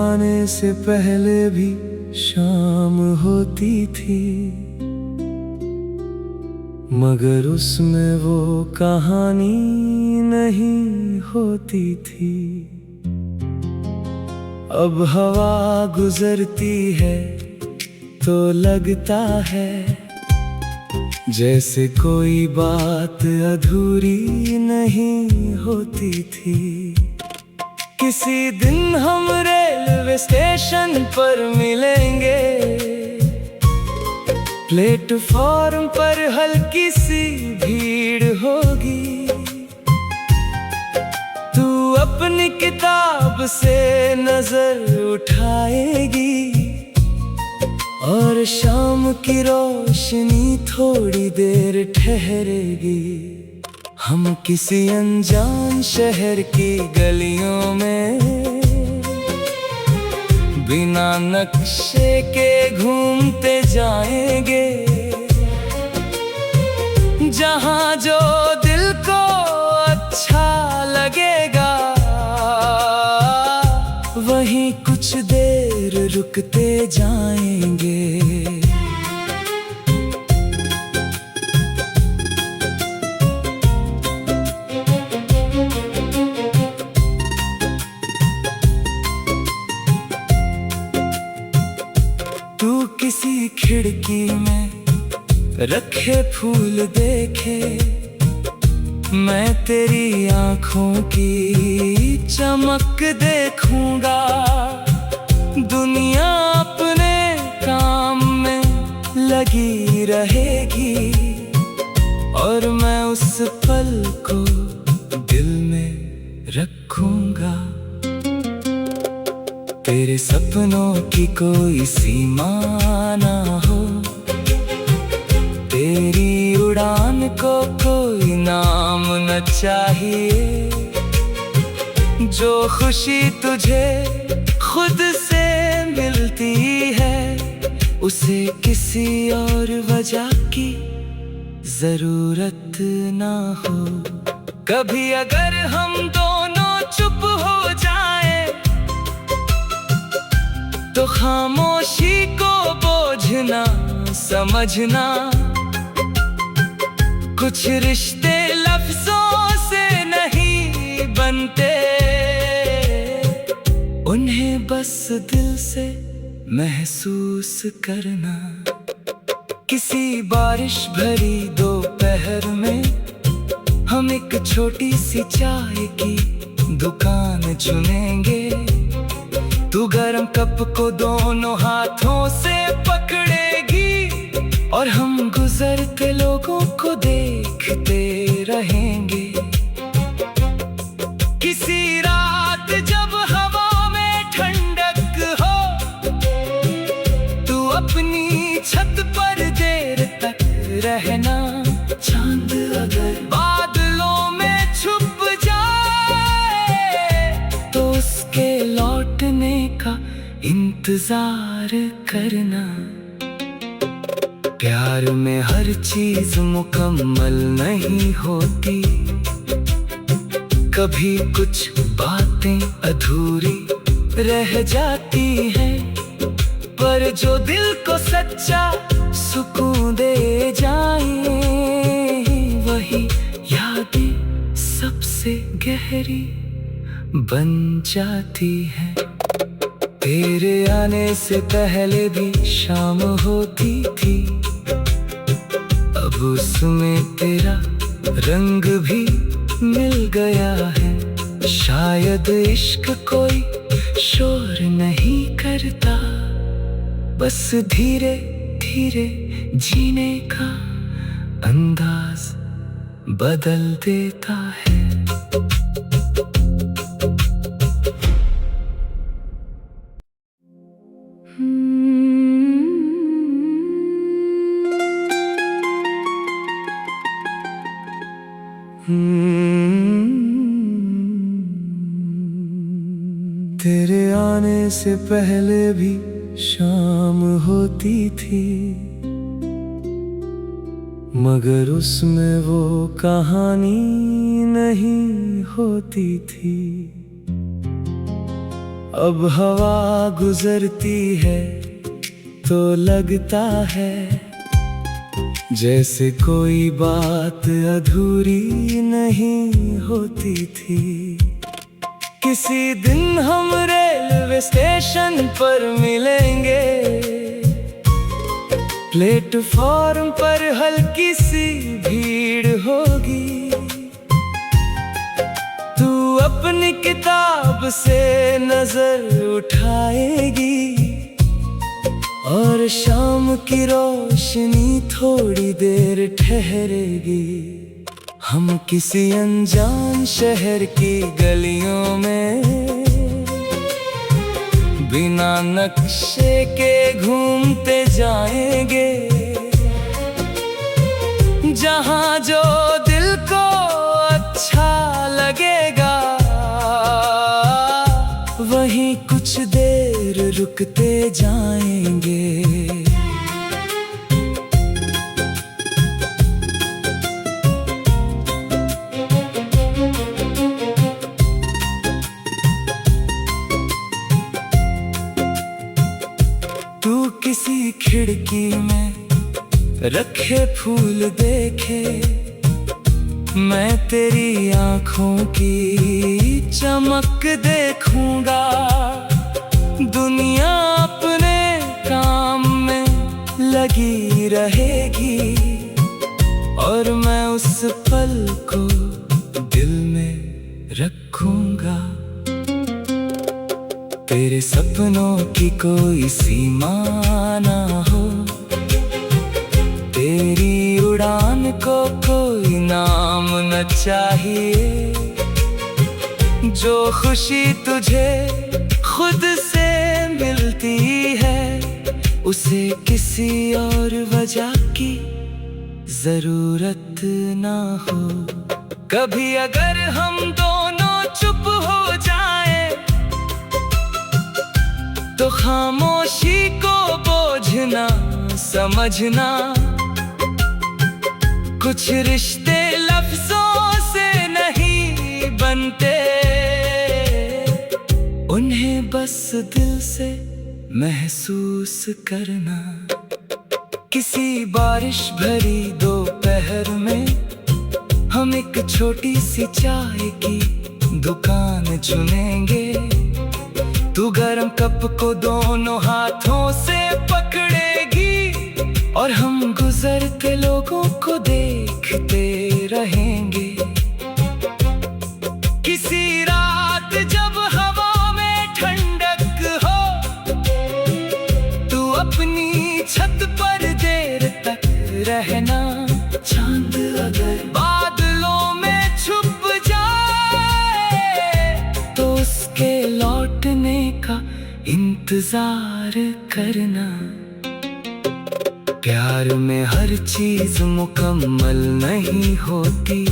आने से पहले भी शाम होती थी, मगर उसमें वो कहानी नहीं होती थी। अब हवा गुजरती है तो लगता है जैसे कोई बात अधूरी नहीं होती थी। किसी दिन हम रेलवे स्टेशन पर मिलेंगे, प्लेटफॉर्म पर हल्की सी भीड़ होगी। तू अपनी किताब से नजर उठाएगी और शाम की रोशनी थोड़ी देर ठहरेगी। हम किसी अनजान शहर की गलियों में बिना नक्शे के घूमते जाएंगे, जहां जो दिल को अच्छा लगेगा वहीं कुछ देर रुकते जाएंगे। तू किसी खिड़की में रखे फूल देखे, मैं तेरी आँखों की चमक देखूंगा। दुनिया अपने काम में लगी रहेगी और मैं उस पल को दिल में रखूंगा। तेरे सपनों की कोई सीमा ना हो, तेरी उड़ान को कोई नाम न चाहिए। जो खुशी तुझे खुद से मिलती है उसे किसी और वजह की जरूरत ना हो। कभी अगर हम दोनों चुप हो जाएं तो खामोशी को बोझ ना समझना। कुछ रिश्ते लफ्जों से नहीं बनते, उन्हें बस दिल से महसूस करना। किसी बारिश भरी दोपहर में हम एक छोटी सी चाय की दुकान चुनेंगे। तू गरम कप को दोनों हाथों से पकड़ेगी और हम गुजरते लोगों को देखते रहेंगे। किसी रात जब हवा में ठंडक हो, तू अपनी छत पर देर तक रहना। चांद अगर बादलों में छुप जाए तो उसके लौटने का इंतजार करना। प्यार में हर चीज मुकम्मल नहीं होती, कभी कुछ बातें अधूरी रह जाती हैं, पर जो दिल को सच्चा सुकून दे जाए वही यादें सबसे गहरी बन जाती हैं। तेरे आने से पहले भी शाम होती थी, अब उसमें तेरा रंग भी मिल गया है। शायद इश्क कोई शोर नहीं करता, बस धीरे धीरे जीने का अंदाज बदल देता है। तेरे आने से पहले भी शाम होती थी, मगर उसमें वो कहानी नहीं होती थी। अब हवा गुजरती है तो लगता है जैसे कोई बात अधूरी नहीं होती थी। किसी दिन हम रेलवे स्टेशन पर मिलेंगे, प्लेटफॉर्म पर हल्की सी भीड़ होगी। तू अपनी किताब से नजर उठाएगी और शाम की रोशनी थोड़ी देर ठहरेगी। हम किसी अनजान शहर की गलियों में बिना नक्शे के घूमते जाएंगे, जहां जो दिल को अच्छा लगेगा वहीं कुछ देर रुकते जाएंगे। तू किसी खिड़की में रखे फूल देखे, मैं तेरी आँखों की चमक देखूंगा। दुनिया अपने काम में लगी रहेगी और मैं उस पल को दिल में रखूंगा। तेरे सपनों की कोई सीमा ना हो, तेरी उड़ान को कोई नाम न चाहिए। जो खुशी तुझे खुद से मिलती है उसे किसी और वजह की जरूरत ना हो। कभी अगर हम दोनों चुप हो जाएं तो खामोशी को बोझ ना समझना। कुछ रिश्ते लफ्जों से नहीं बनते, उन्हें बस दिल से महसूस करना। किसी बारिश भरी दोपहर में हम एक छोटी सी चाय की दुकान चुनेंगे। तू गरम कप को दोनों हाथों से पकड़ेगी और हम गुजरते लोगों को देखते रहेंगे। किसी रात जब हवा में ठंडक हो, तू अपनी छत पर देर तक रहना। चांद अगर बादलों में छुप जाए तो उसके लौटने का इंतजार करना। प्यार में हर चीज मुकम्मल नहीं होती,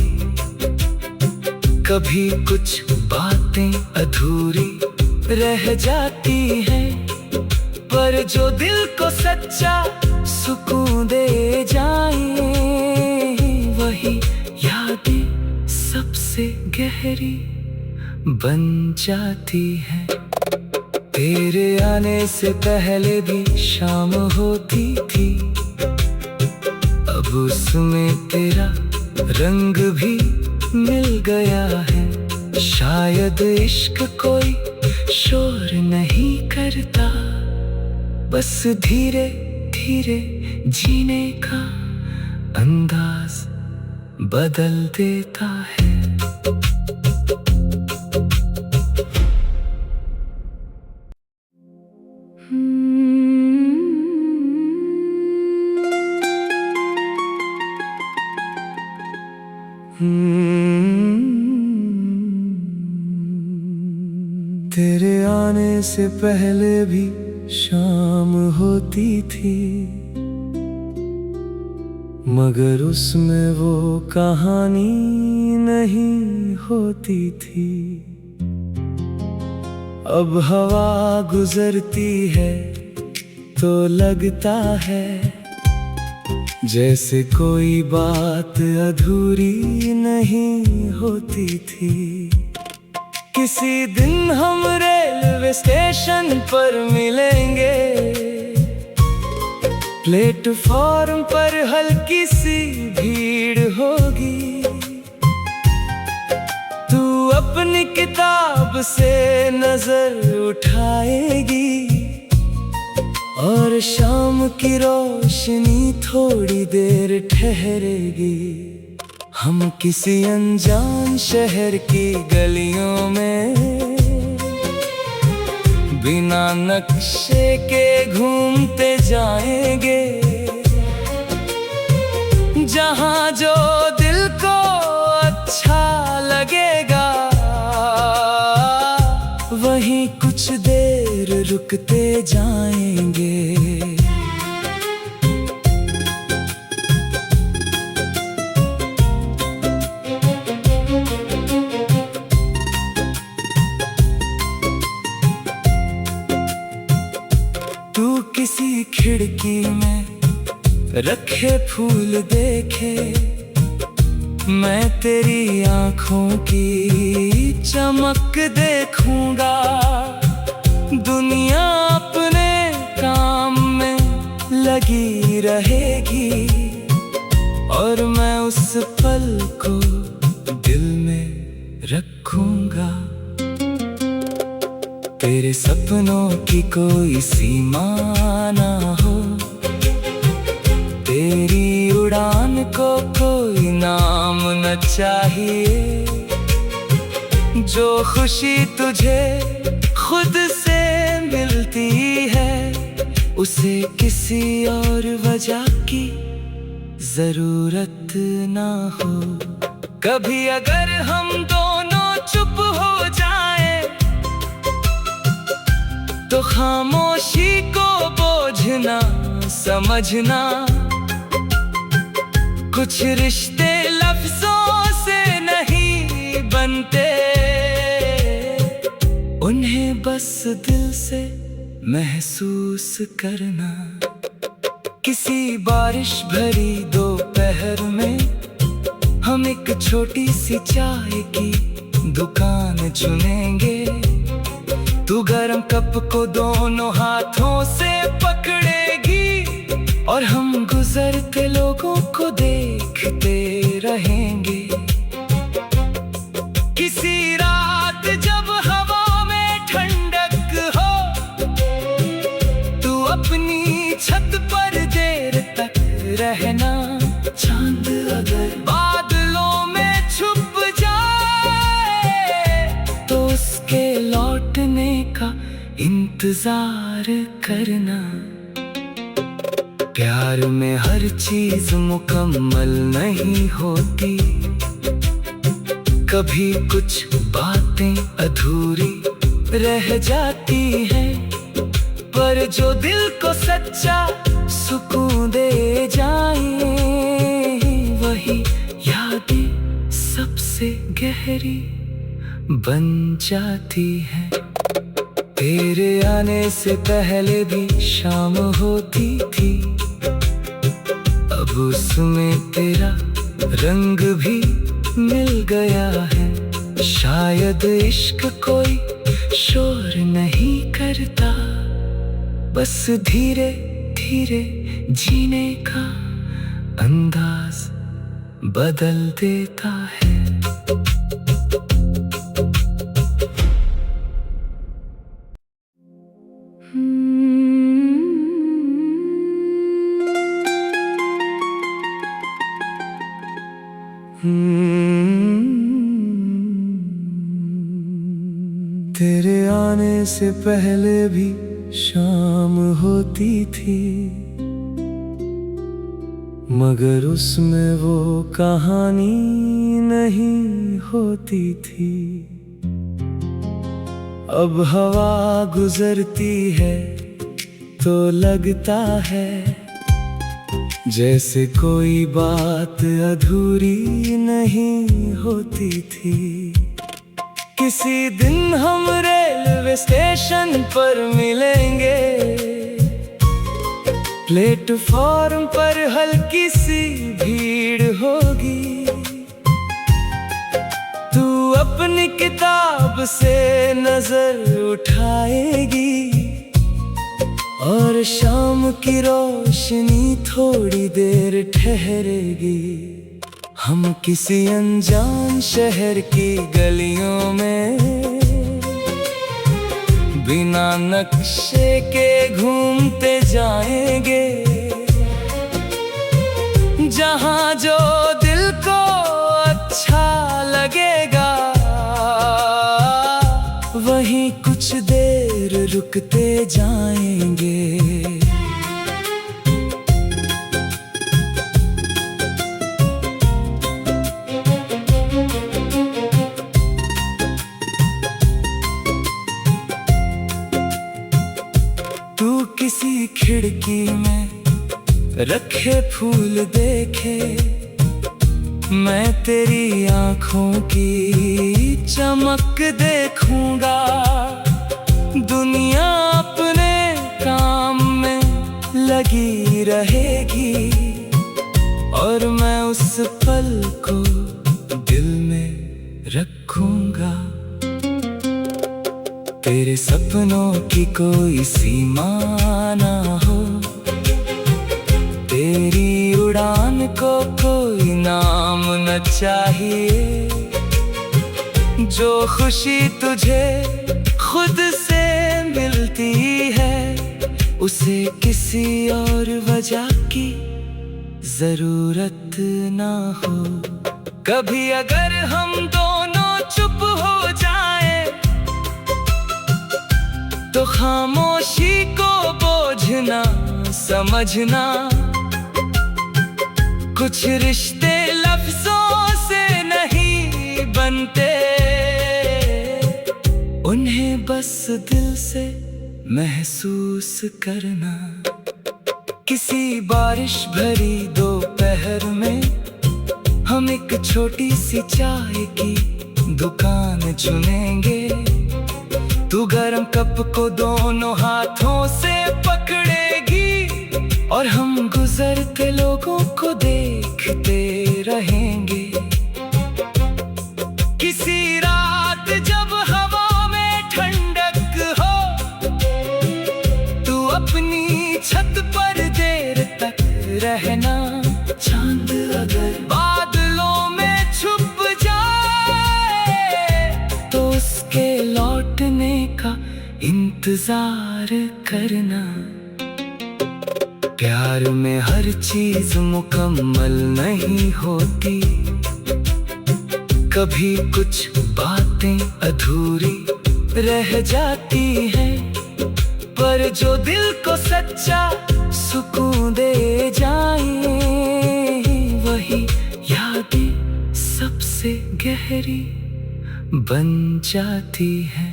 कभी कुछ बातें अधूरी रह जाती हैं, पर जो दिल को सच्चा सुकून दे जाए वही यादें सबसे गहरी बन जाती हैं। तेरे आने से पहले भी शाम होती थी, अब उसमें तेरा रंग भी मिल गया है। शायद इश्क कोई शोर नहीं करता, बस धीरे धीरे जीने का अंदाज बदल देता है। तेरे आने से पहले भी शाम होती थी, मगर उसमें वो कहानी नहीं होती थी। अब हवा गुजरती है तो लगता है जैसे कोई बात अधूरी नहीं होती थी। किसी दिन हम रेलवे स्टेशन पर मिलेंगे, प्लेटफॉर्म पर हल्की सी भीड़ होगी। तू अपनी किताब से नजर उठाएगी और शाम की रोशनी थोड़ी देर ठहरेगी। हम किसी अनजान शहर की गलियों में बिना नक्शे के घूमते जाएंगे, जहाँ जो दिल को अच्छा लगेगा वहीं कुछ देर रुकते जाएंगे। तू किसी खिड़की में रखे फूल देखे, मैं तेरी आँखों की चमक देखूंगा। दुनिया अपने काम में लगी रहेगी और मैं उस पल को दिल में रखूंगा। तेरे सपनों की कोई सीमा ना हो, तेरी उड़ान को कोई नाम न चाहिए। जो खुशी तुझे खुद से मिलती है उसे किसी और वजह की जरूरत ना हो। कभी अगर हम दोनों चुप हो जाएं तो खामोशी को बोझ ना समझना। कुछ रिश्ते लफ्जों से नहीं बनते, उन्हें बस दिल से महसूस करना। किसी बारिश भरी दोपहर में हम एक छोटी सी चाय की दुकान चुनेंगे। तू गरम कप को दोनों हाथों से पकड़ेगी और हम गुजरते लोगों को देखते रहेंगे। किसी रात जब हवा में ठंडक हो, तू अपनी छत पर देर तक रहना। चांद अगर बादलों में छुप जाए तो उसके लौटने का इंतजार करना। प्यार में हर चीज मुकम्मल नहीं होती, कभी कुछ बातें अधूरी रह जाती हैं, पर जो दिल को सच्चा सुकून दे जाए वही यादें सबसे गहरी बन जाती हैं। तेरे आने से पहले भी शाम होती थी, अब उसमें तेरा रंग भी मिल गया है। शायद इश्क कोई शोर नहीं करता, बस धीरे धीरे जीने का अंदाज बदल देता है। तेरे आने से पहले भी शाम होती थी, मगर उसमें वो कहानी नहीं होती थी। अब हवा गुजरती है तो लगता है जैसे कोई बात अधूरी नहीं होती थी। किसी दिन हम रेलवे स्टेशन पर मिलेंगे, प्लेटफॉर्म पर हल्की सी भीड़ होगी। तू अपने अपनी किताब से नजर उठाएगी और शाम की रोशनी थोड़ी देर ठहरेगी। हम किसी अनजान शहर की गलियों में बिना नक्शे के घूमते जाएंगे, जहाँ जो दिल को अच्छा लगेगा वहीं कुछ देर रुकते जाएंगे। तू किसी खिड़की में रखे फूल देखे, मैं तेरी आँखों की चमक देखूंगा। दुनिया अपने काम में लगी रहेगी और मैं उस पल को दिल में रखूंगा। तेरे सपनों की कोई सीमा ना हो, तेरी उड़ान को कोई नाम न चाहिए। जो खुशी तुझे खुद से मिलती है उसे किसी और वजह की जरूरत ना हो। कभी अगर हम दोनों चुप हो जाएं तो खामोशी को बोझ ना समझना। कुछ रिश्ते लफ्जों से नहीं बनते, उन्हें बस दिल से महसूस करना। किसी बारिश भरी दोपहर में हम एक छोटी सी चाय की दुकान चुनेंगे। तू गरम कप को दोनों हाथों से पकड़ेगी और हम गुजरते लोगों को देखते रहेंगे। किसी रात जब हवा में ठंडक हो, तू अपनी छत पर देर तक रहना। चांद अगर बादलों में छुप जाए तो उसके लौटने का इंतजार करना। प्यार में हर चीज मुकम्मल नहीं होती, कभी कुछ बातें अधूरी रह जाती हैं, पर जो दिल को सच्चा सुकून दे जाए वही यादें सबसे गहरी बन जाती हैं।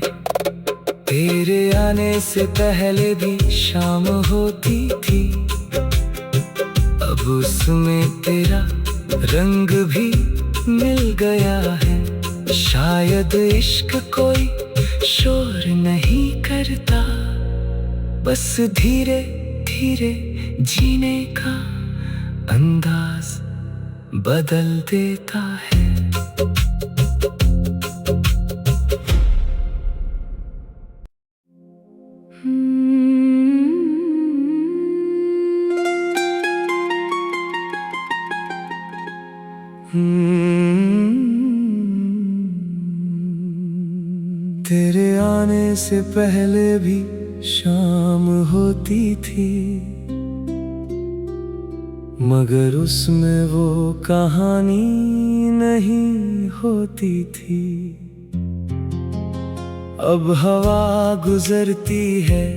तेरे आने से पहले भी शाम होती थी, अब उसमें तेरा रंग भी मिल गया है। शायद इश्क कोई शोर नहीं करता, बस धीरे धीरे जीने का अंदाज बदल देता है। तेरे आने से पहले भी शाम होती थी, मगर उसमें वो कहानी नहीं होती थी। अब हवा गुजरती है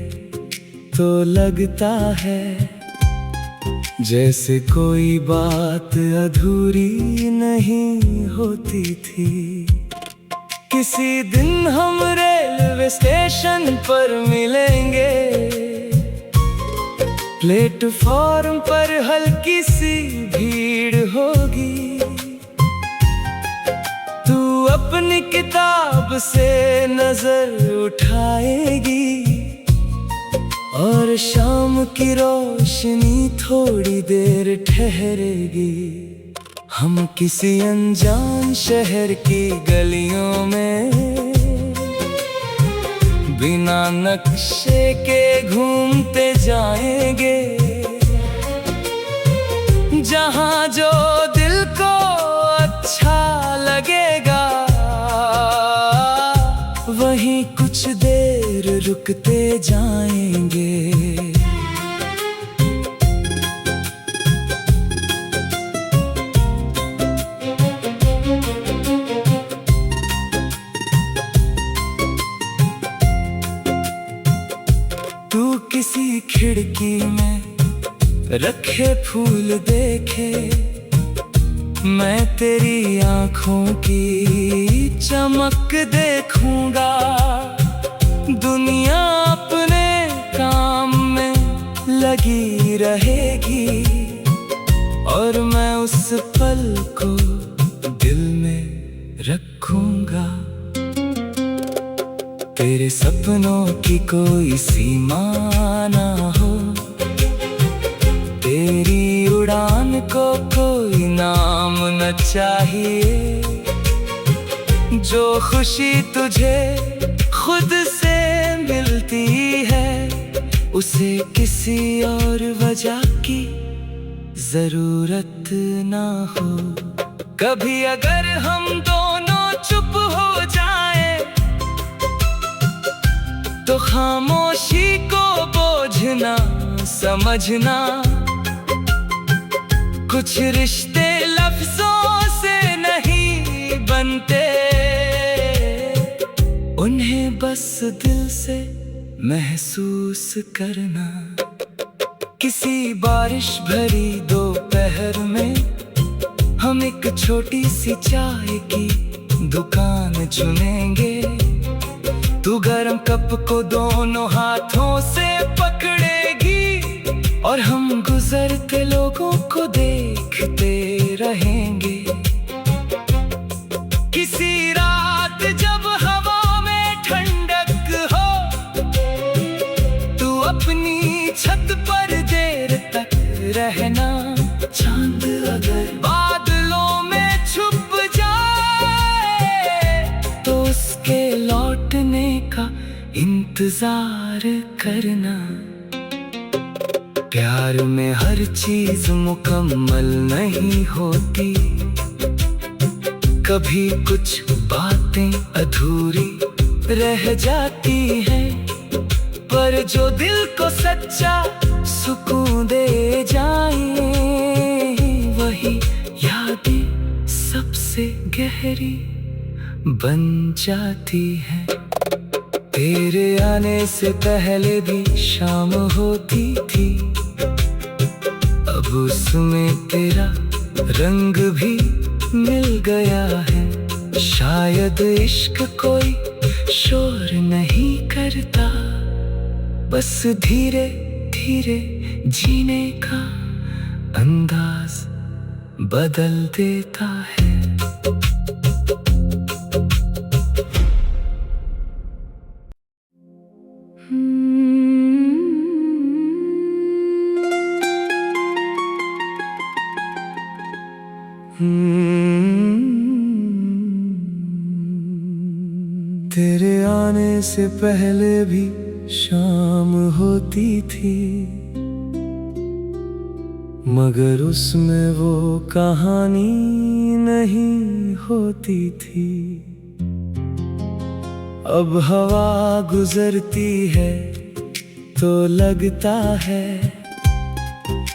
तो लगता है जैसे कोई बात अधूरी नहीं होती थी। किसी दिन हम रेलवे स्टेशन पर मिलेंगे, प्लेटफॉर्म पर हल्की सी भीड़ होगी। तू अपनी किताब से नजर उठाएगी और शाम की रोशनी थोड़ी देर ठहरेगी। हम किसी अनजान शहर की गलियों में बिना नक्शे के घूमते जाएंगे, जहाँ जो दिल को अच्छा लगेगा वहीं कुछ देर रुकते जाएंगे। तू किसी खिड़की में रखे फूल देखे, मैं तेरी आँखों की चमक देखूंगा। दुनिया अपने काम में लगी रहेगी और मैं उस पल को दिल में रखूंगा। तेरे सपनों की कोई सीमा ना हो, तेरी उड़ान को कोई नाम न चाहिए। जो खुशी तुझे खुद से मिलती है उसे किसी और वजह की जरूरत ना हो। कभी अगर हम दोनों चुप हो जाएं तो खामोशी को बोझ ना समझना। कुछ रिश्ते लफ्जों से नहीं बनते, उन्हें बस दिल से महसूस करना। किसी बारिश भरी दोपहर में हम एक छोटी सी चाय की दुकान चुनेंगे। तू गरम कप को दोनों हाथों से पकड़ेगी और हम गुजरते लोगों को देखते रहेंगे। किसी रात जब हवा में ठंडक हो, तू अपनी छत पर देर तक रहना। चांद अगर बादलों में छुप जाए तो उसके लौटने का इंतजार करना। प्यार में हर चीज मुकम्मल नहीं होती, कभी कुछ बातें अधूरी रह जाती हैं, पर जो दिल को सच्चा सुकून दे जाए वही यादें सबसे गहरी बन जाती हैं। तेरे आने से पहले भी शाम होती थी, अब उसमें तेरा रंग भी मिल गया है। शायद इश्क कोई शोर नहीं करता, बस धीरे धीरे जीने का अंदाज बदल देता है। तेरे आने से पहले भी शाम होती थी, मगर उसमें वो कहानी नहीं होती थी। अब हवा गुजरती है तो लगता है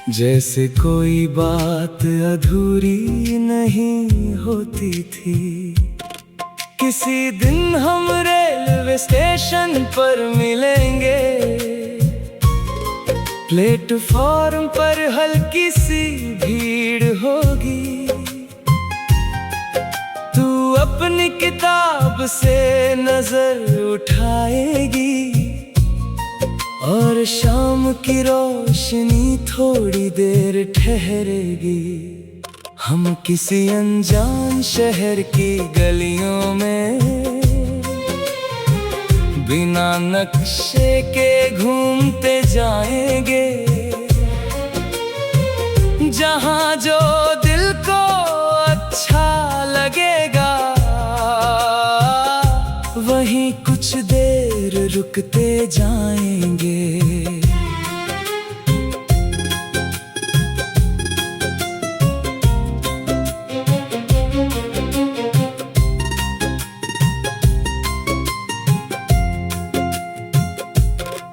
जैसे कोई बात अधूरी नहीं होती थी। किसी दिन हम रेलवे स्टेशन पर मिलेंगे, प्लेटफॉर्म पर हल्की सी भीड़ होगी। तू अपनी किताब से नजर उठाएगी और शाम की रोशनी थोड़ी देर ठहरेगी। हम किसी अनजान शहर की गलियों में बिना नक्शे के घूमते जाएंगे, जहाँ जो दिल को रुकते जाएंगे।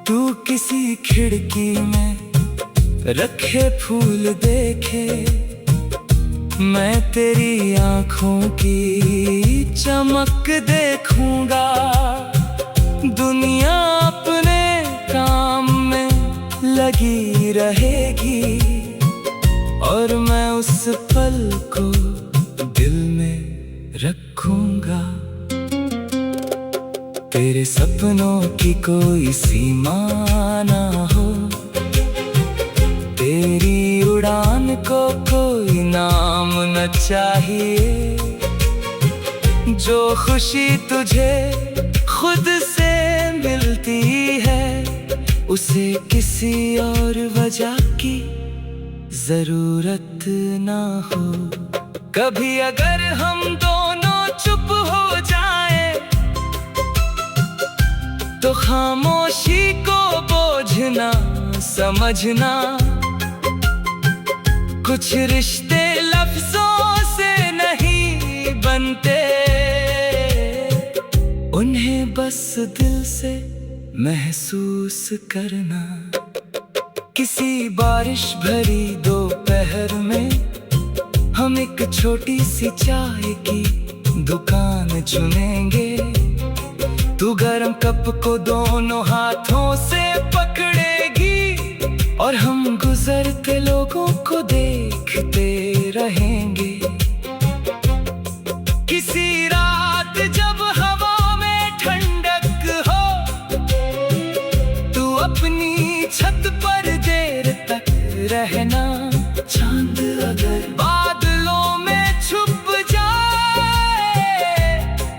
तू किसी खिड़की में रखे फूल देखे, मैं तेरी आँखों की चमक देखूंगा। दुनिया अपने काम में लगी रहेगी और मैं उस पल को दिल में रखूंगा। तेरे सपनों की कोई सीमा ना हो, तेरी उड़ान को कोई नाम न चाहिए। जो खुशी तुझे खुद से मिलती है, उसे किसी और वजह की जरूरत ना हो। कभी अगर हम दोनों चुप हो जाए, तो खामोशी को बोझ ना समझना। कुछ रिश्ते लफ्जों से नहीं बनते, उन्हें बस दिल से महसूस करना। किसी बारिश भरी दोपहर में हम एक छोटी सी चाय की दुकान चुनेंगे। तू गरम कप को दोनों हाथों से पकड़ेगी और हम गुजरते लोगों को देखते रहेंगे। किसी रात जब हवा में ठंडक हो, तू अपनी छत पर देर तक रहना। चांद अगर बादलों में छुप जाए,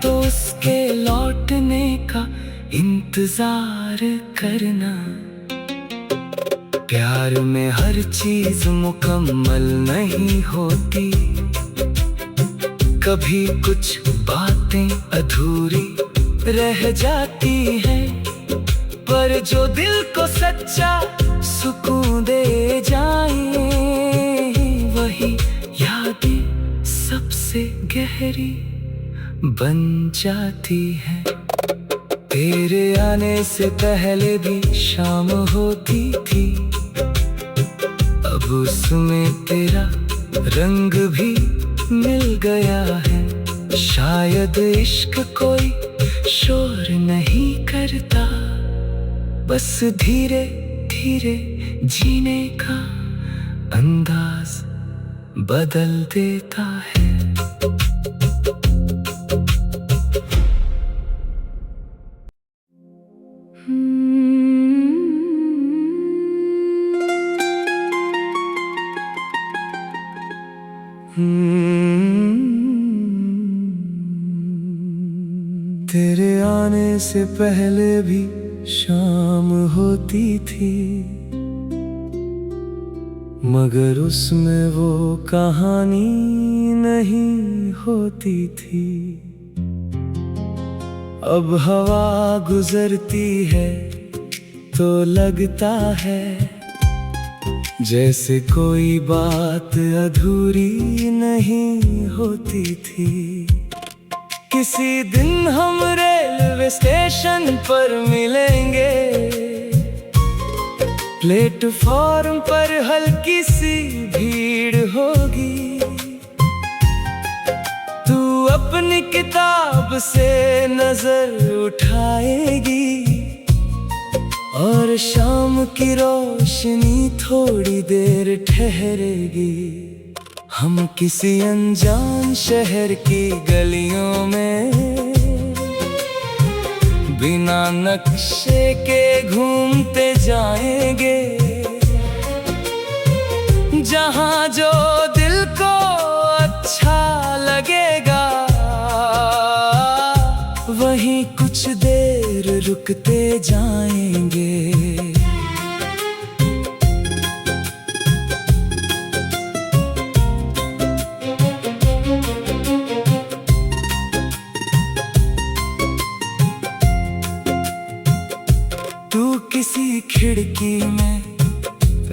तो उसके लौटने का इंतजार करना। प्यार में हर चीज मुकम्मल नहीं होती, कभी कुछ बातें अधूरी रह जाती हैं। पर जो दिल को सच्चा सुकून दे जाए, वही यादें सबसे गहरी बन जाती हैं। तेरे आने से पहले भी शाम होती थी, अब उसमें तेरा रंग भी मिल गया है। शायद इश्क कोई शोर नहीं करता, बस धीरे धीरे जीने का अंदाज बदल देता है। तेरे आने से पहले भी शाम होती थी, मगर उसमें वो कहानी नहीं होती थी। अब हवा गुजरती है तो लगता है जैसे कोई बात अधूरी नहीं होती थी। किसी दिन हम रेलवे स्टेशन पर मिलेंगे, प्लेटफॉर्म पर हल्की सी भीड़ होगी। तू अपनी किताब से नजर उठाएगी और शाम की रोशनी थोड़ी देर ठहरेगी। हम किसी अनजान शहर की गलियों में बिना नक्शे के घूमते जाएंगे, जहां जो दिल को अच्छा लगेगा वहीं कुछ देर रुकते जाएंगे।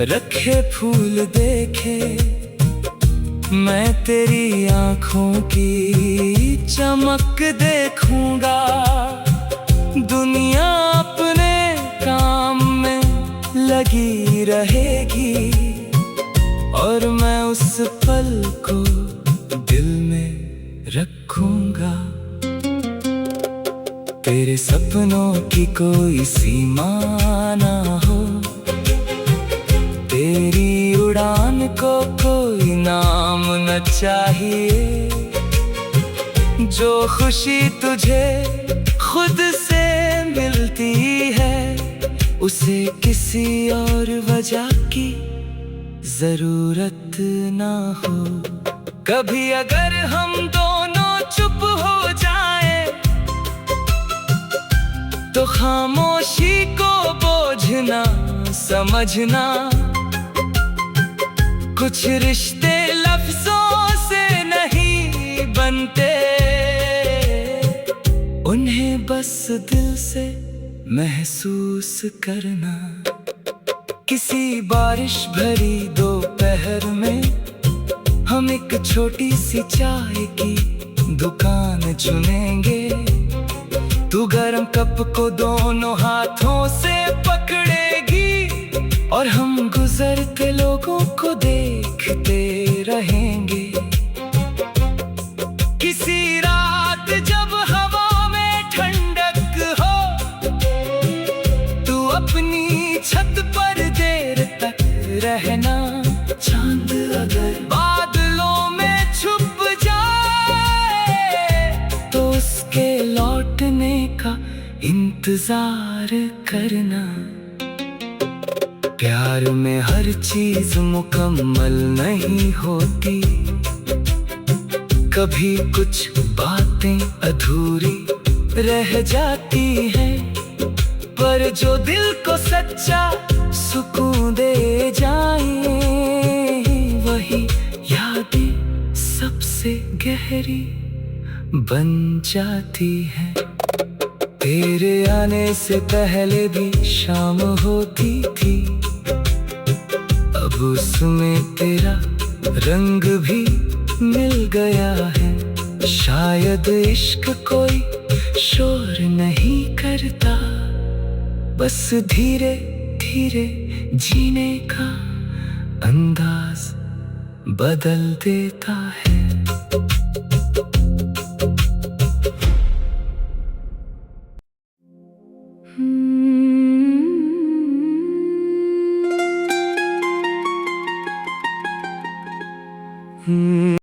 रखे फूल देखे, मैं तेरी आंखों की चमक देखूंगा। दुनिया अपने काम में लगी रहेगी और मैं उस पल को दिल में रखूंगा। तेरे सपनों की कोई सीमा ना हो, तेरी उड़ान को कोई नाम न चाहिए। जो खुशी तुझे खुद से मिलती है, उसे किसी और वजह की जरूरत ना हो। कभी अगर हम दोनों चुप हो जाएं, तो खामोशी को बोझ ना समझना। कुछ रिश्ते लफ्जों से नहीं बनते, उन्हें बस दिल से महसूस करना। किसी बारिश भरी दोपहर में हम एक छोटी सी चाय की दुकान चुनेंगे। तू गरम कप को दोनों हाथों से पकड़ेगी और हम गुजरते लोगों को देखते रहेंगे। किसी रात जब हवा में ठंडक हो, तू अपनी छत पर देर तक रहना। चांद अगर बादलों में छुप जाए, तो उसके लौटने का इंतजार करना। प्यार में हर चीज मुकम्मल नहीं होती, कभी कुछ बातें अधूरी रह जाती हैं। पर जो दिल को सच्चा सुकून दे जाए, वही यादें सबसे गहरी बन जाती हैं। तेरे आने से पहले भी शाम होती थी, अब उसमें तेरा रंग भी मिल गया है। शायद इश्क कोई शोर नहीं करता, बस धीरे धीरे जीने का अंदाज बदल देता है।